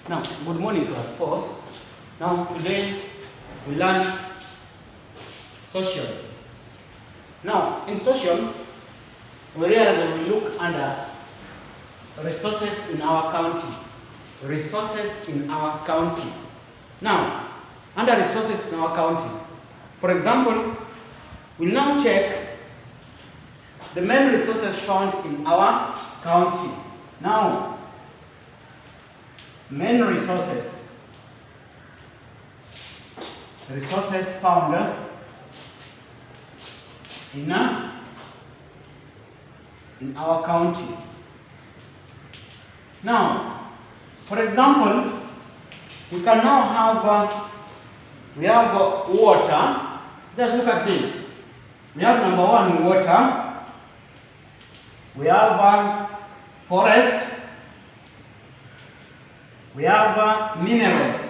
Now, good morning class 4. Now, today we learn social. Now, in social, we realize that we look under resources in our county. Resources in our county. Now, under resources in our county, for example, we'll now check the main resources found in our county. Now, main resources found in our county. Now, for example, we can now have we have water. Just look at this. We have number one, water. We have forest. We have minerals.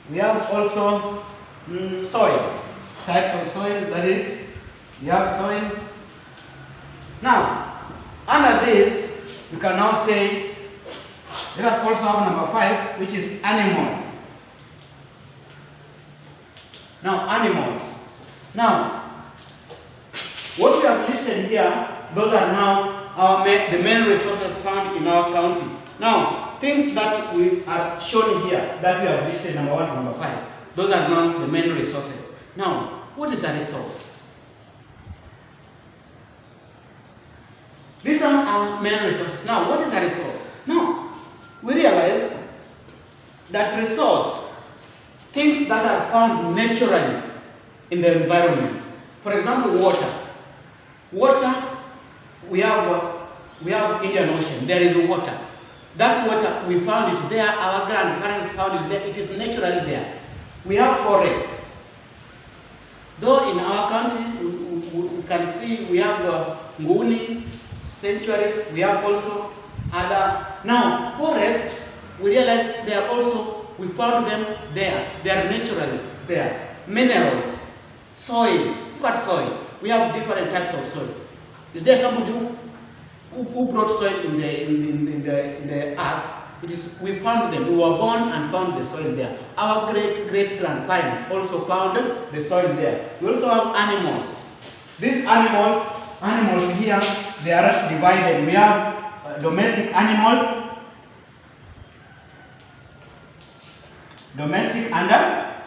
We have also soil. Types of soil, that is, we have soil. Now, under this, we can now say, let us also have number 5, which is animal. Now, animals. Now, what we have listed here, those are now the main resources found in our county. Now, things that we are shown here, that we have listed number 1 and number 5, those are now the main resources. Now, what is a resource? These are our main resources. Now, what is a resource? Now, we realize that resource, things that are found naturally in the environment. For example, water. Water, we have Indian Ocean. There is water. That water, we found it there. Our grandparents found it there. It is naturally there. We have forest. Though in our country, we can see we have Nguni, sanctuary. We have also other. Now, forest, we realize they are also, we found them there. They are naturally there. Minerals, soil. Look at soil. We have different types of soil. Is there somebody who brought soil in the earth? It is, we found them. We were born and found the soil there. Our great grandparents also found the soil there. We also have animals. These animals here, they are divided. We have domestic animal,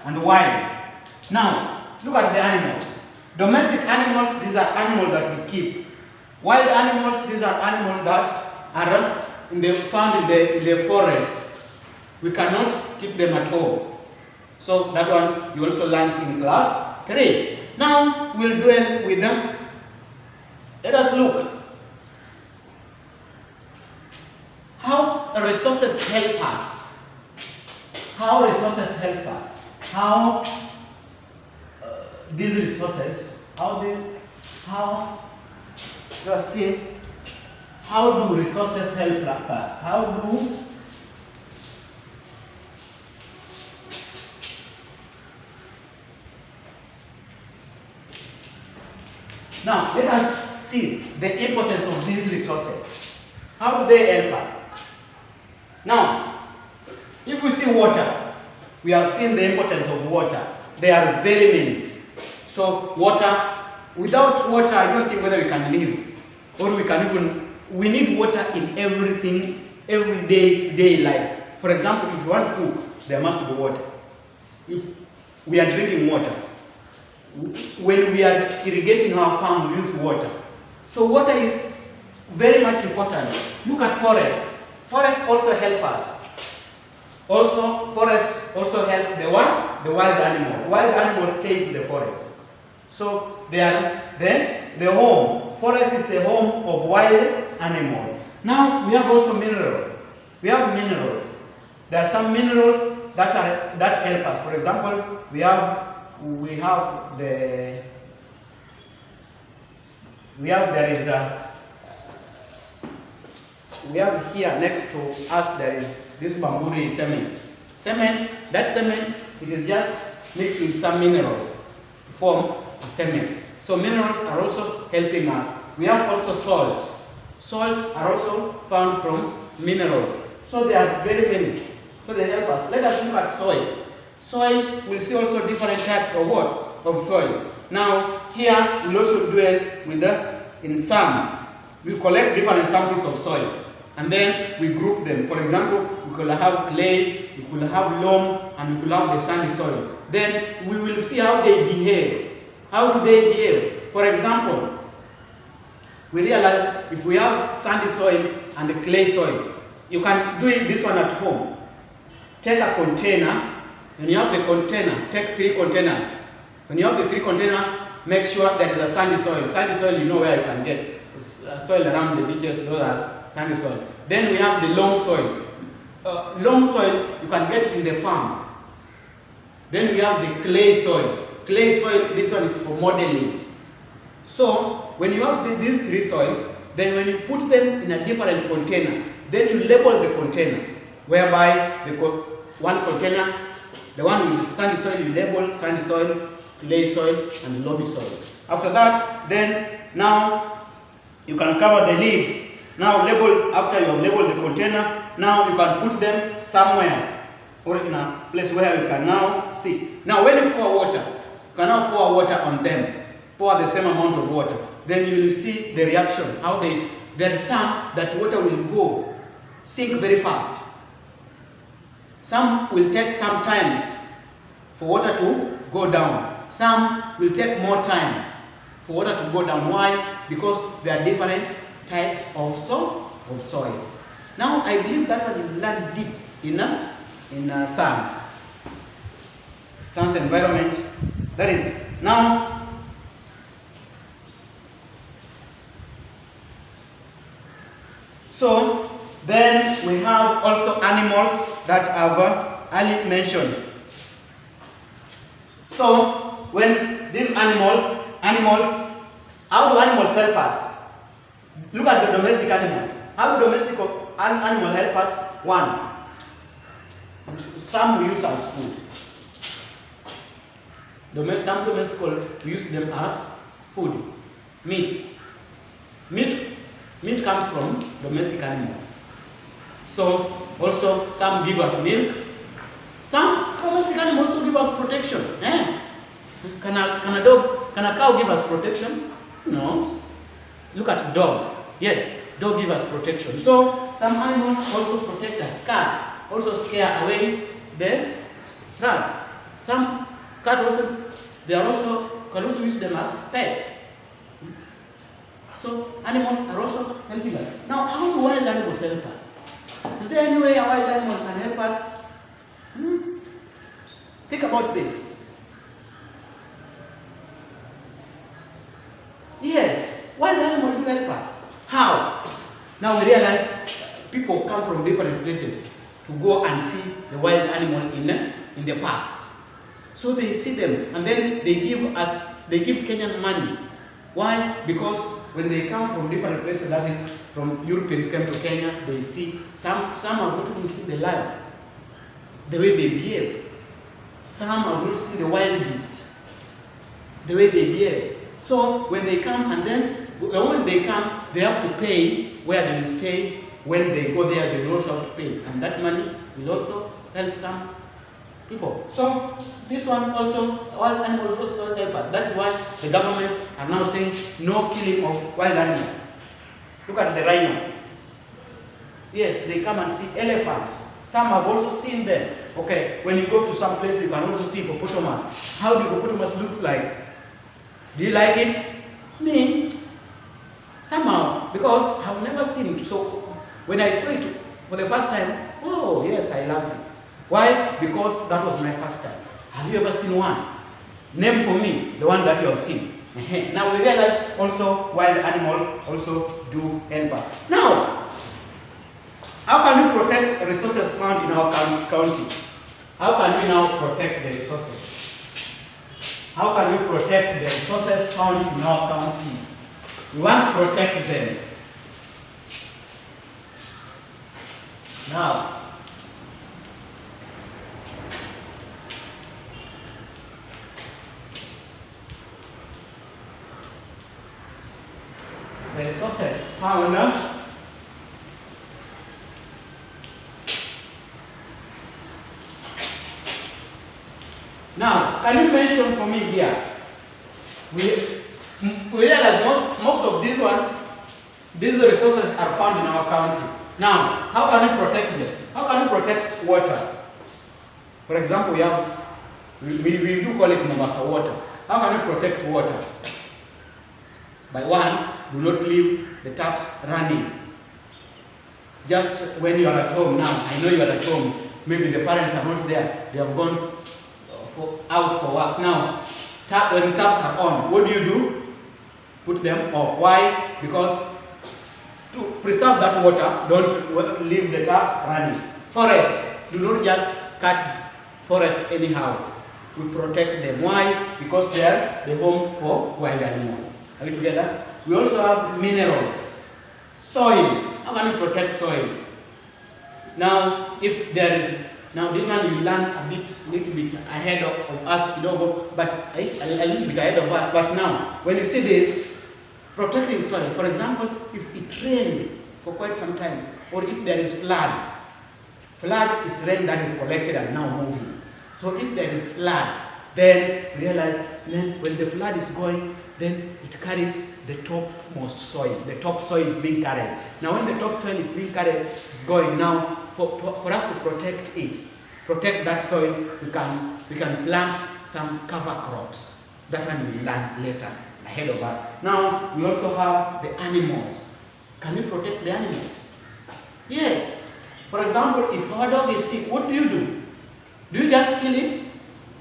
and wild. Now, look at the animals. Domestic animals, these are animals that we keep. Wild animals, these are animals that are found in the forest. We cannot keep them at home. So that one you also learned in class 3. Now we'll dwell with them. Let us look how resources help us. How resources help us. How these resources, let's see, how do resources help us? Now, let us see the importance of these resources. How do they help us? Now, if we see water, we have seen the importance of water. There are very many. So, water, without water, I don't think whether we can live. Or we need water in everything, every day-to-day life. For example, if you want to cook, there must be water. If we are drinking water, when we are irrigating our farm, we use water. So water is very much important. Look at forest. Forest also help us. Also, forest also help the wild animal. Wild animal stays in the forest. So they are the home. Forest is the home of wild animal. Now we have also minerals. We have minerals. There are some minerals that help us. For example, we have here next to us there is this bamboo cement. That cement, it is just mixed with some minerals to form a cement. So minerals are also helping us. We have also salts. Salts are also found from minerals. So there are very many. So they help us. Let us look at soil. Soil, we'll see also different types of what? Of soil. Now, here we'll also dwell with in some. We collect different samples of soil and then we group them. For example, we could have clay, we could have loam, and we could have the sandy soil. Then we will see how they behave. How do they behave? For example, we realize if we have sandy soil and clay soil, you can do this one at home. Take a container. When you have the container, take 3 containers. When you have the 3 containers, make sure that there is a sandy soil. Sandy soil, you know where you can get soil around the beaches, those are sandy soil. Then we have the loam soil. Loam soil, you can get it in the farm. Then we have the clay soil. Clay soil, this one is for modeling. So, when you have these 3 soils, then when you put them in a different container, then you label the container, whereby one container, the one with sandy soil, you label sandy soil, clay soil, and loamy soil. After that, then now you can cover the lids. Now label, after you have labeled the container, now you can put them somewhere or in a place where you can now see. Now when you pour water, you can now pour water on them. Pour the same amount of water. Then you will see the reaction, how there is some that water will go, sink very fast. Some will take some times for water to go down. Some will take more time for water to go down. Why? Because there are different types of soil. Now I believe that one will learn deep in science environment. That is now. So then we have also animals that I've earlier mentioned. So when these animals, how do animals help us? Look at the domestic animals. How do domestic animals help us? One, some we use as food. Some domestic we use them as food. Meat comes from domestic animal. So also some give us milk. Some domestic animals also give us protection. Can a cow give us protection? No. Look at dog. Yes, dog give us protection. So some animals also protect us. Cat also scare away the rats. Some cat also can also use them as pets. So animals are also helping us. Now, how do wild animals help us? Is there any way a wild animal can help us? Think about this. Yes, wild animals do help us. How? Now we realize people come from different places to go and see the wild animal in the parks. So they see them and then they give Kenyan money. Why? Because when they come from different places, that is from Europeans come to Kenya, they see some have not even seen the lion, the way they behave. Some have not seen the wild beast, the way they behave. So when they come and then when they come, they have to pay where they will stay. When they go there, they will also have to pay, and that money will also help some people. So this one also, wild animals also help us. That is why the government are now saying no killing of wild animals. Look at the rhino. Yes, they come and see elephants. Some have also seen them. Okay, when you go to some place, you can also see hippopotamus. How the hippopotamus looks like? Do you like it? Me? Somehow, because I've never seen it. So when I saw it for the first time, oh yes, I loved it. Why? Because that was my first time. Have you ever seen one? Name for me the one that you have seen. Now we realize also wild animals also do help us. Now, how can we protect resources found in our county? How can we now protect the resources? How can we protect the resources found in our county? We want to protect them. Now, the resources found. Now, can you mention for me here? We realize most of these ones, these resources are found in our country. Now, how can we protect them? How can we protect water? For example, we do call it Mombasa water. How can we protect water? By one, do not leave the taps running. Just when you are at home now, I know you are at home, maybe the parents are not there, they have gone out for work. Now, when the taps are on, what do? Put them off. Why? Because to preserve that water, don't leave the taps running. Forest, do not just cut forest anyhow. We protect them. Why? Because they are the home for wild animals. Are we together? We also have minerals. Soil. How can we protect soil? Now, if there is, now this one you learn a little bit ahead of us, but a little bit ahead of us. But now, when you see this, protecting soil. For example, if it rained for quite some time, or if there is flood is rain that is collected and now moving. So if there is flood, then realize when the flood is going, then it carries the topmost soil. The top soil is being carried. Now when the top soil is being carried, it's going now for us to protect that soil, we can plant some cover crops. That one we will learn later ahead of us. Now we also have the animals. Can we protect the animals? Yes. For example, if our dog is sick, what do? Do you just kill it?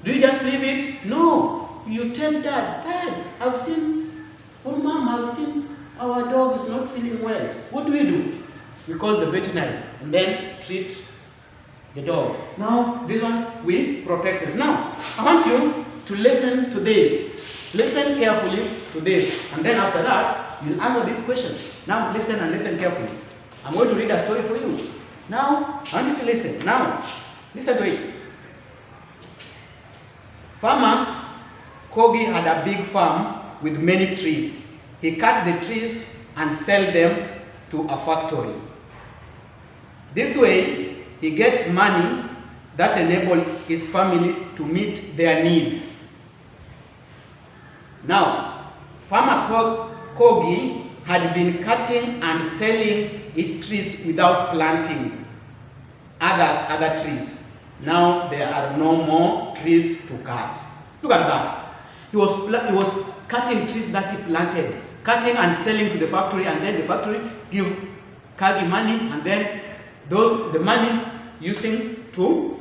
Do you just leave it? No. You tell Dad, I've seen, or Mom, I've seen our dog is not feeling well. What do? We call the veterinary and then treat the dog. Now, these ones we protect it. Now, I want you to listen to this. Listen carefully to this. And then after that, you'll answer these questions. Now, listen and listen carefully. I'm going to read a story for you. Now, I want you to listen. Now, listen to it. Farmer Kogi had a big farm with many trees. He cut the trees and sell them to a factory. This way, he gets money that enables his family to meet their needs. Now, Farmer Kogi had been cutting and selling his trees without planting other trees. Now there are no more trees to cut. Look at that. He was cutting trees that he planted, cutting and selling to the factory, and then the factory give Kagi money, and then the money using to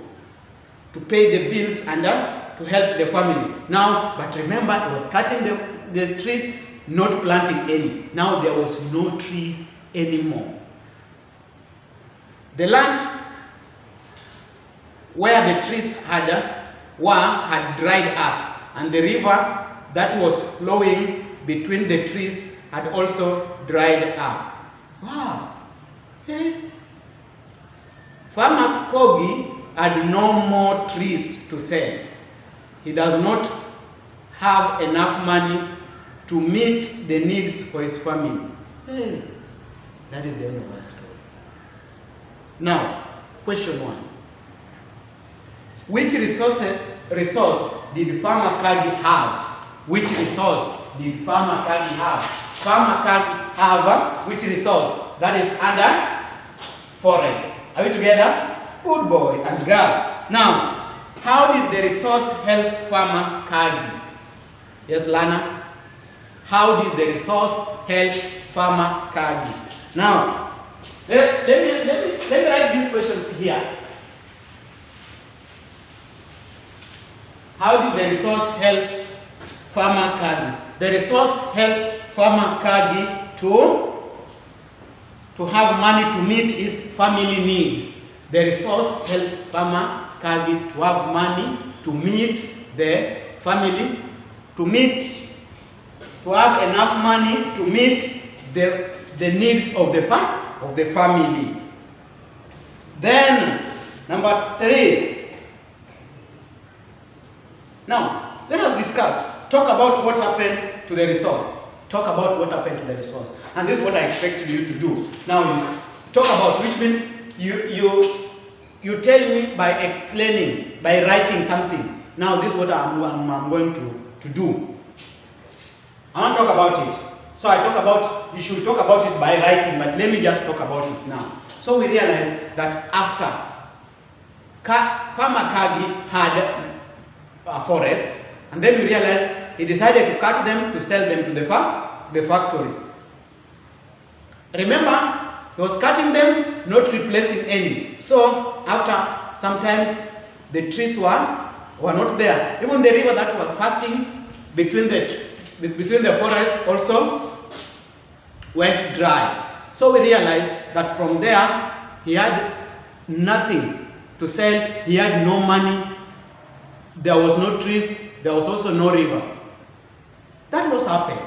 pay the bills and to help the family. Now, but remember, he was cutting the trees, not planting any. Now there was no trees anymore. The land where the trees had dried up, and the river that was flowing between the trees had also dried up. Wow! Okay. Farmer Kogi had no more trees to sell. He does not have enough money to meet the needs for his family. Hey, that is the end of our story. Now, question 1. Which resource did Farmer Kagi have? Which resource did Farmer Kagi have? Farmer Kagi have which resource? That is under forest. Are we together? Good boy and girl. Now, how did the resource help Farmer Kagi? Yes, Lana? How did the resource help Farmer Kagi? Now, let me write these questions here. How did the resource help Farmer Kagi? The resource helped Farmer Kagi to have money to meet his family needs. The resource helped Farmer Kagi to have money to meet the family, to have enough money to meet the needs of the family. Then, number 3. Now, let us talk about what happened to the resource. talk about what happened to the resource. And this is what I expected you to do. Now you talk about, which means you tell me by explaining, by writing something. Now this is what I'm going to do. I want to talk about it. So I talk about, you should talk about it by writing, but let me just talk about it now. So we realize that after Farmer Kagi had a forest, and then we realized he decided to cut them to sell them to the factory. Remember, he was cutting them, not replacing any. So after sometimes the trees were not there. Even the river that was passing between the forest also went dry. So we realized that from there he had nothing to sell, he had no money, there was no trees, there was also no river. That was happened.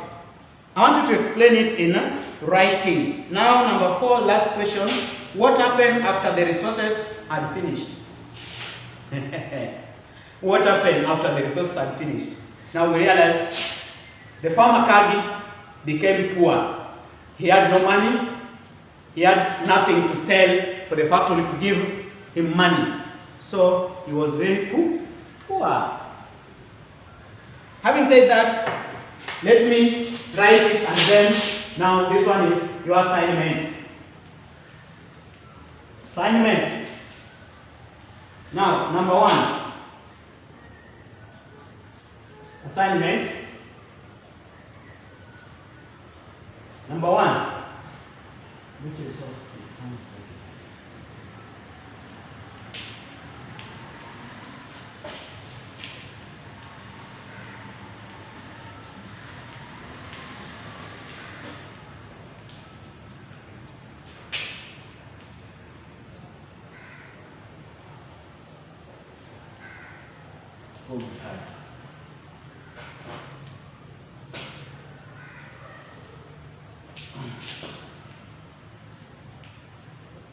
I want you to explain it in writing. Now number 4, last question. What happened after the resources had finished? What happened after the resources had finished? Now we realized the farmer Kagi became poor. He had no money. He had nothing to sell for the factory to give him money. So he was very poor. Having said that, let me write it, and then now this one is your assignment. Assignment. Now, number 1. Assignment. Number 1. Which is source?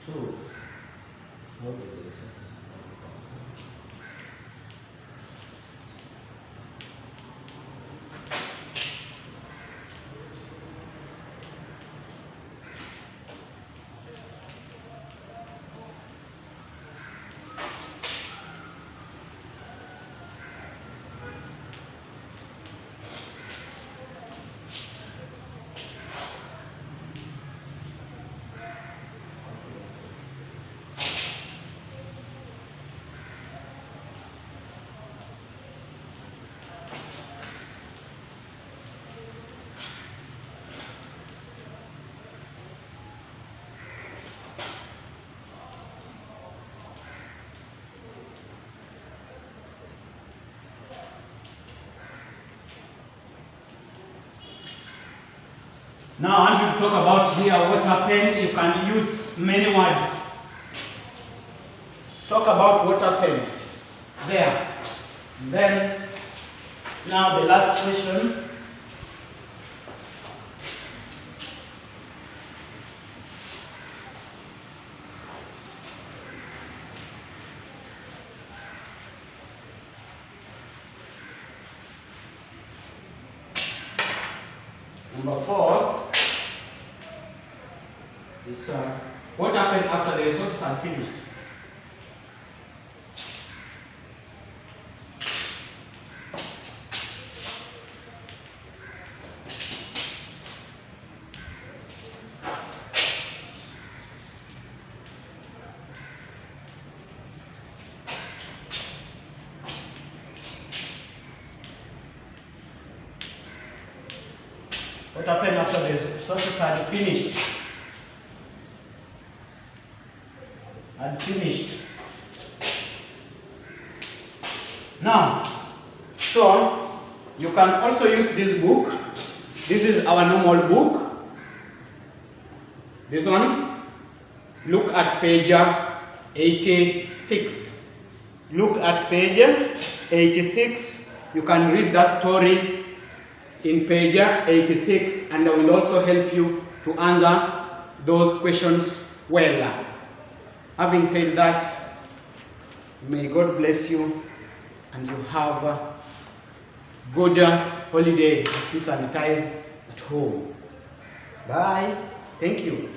True. Now I want you to talk about here what happened. You can use many words. Talk about what happened there. Then, now the last question. Number 4 is what happened after the resources are finished. What happened after the resources had finished? Now, so you can also use this book. This is our normal book. This one, look at page 86. Look at page 86. You can read that story in page 86, and I will also help you to answer those questions well. Having said that, may God bless you and you have a good holiday. Sanitize at home. Bye. Thank you.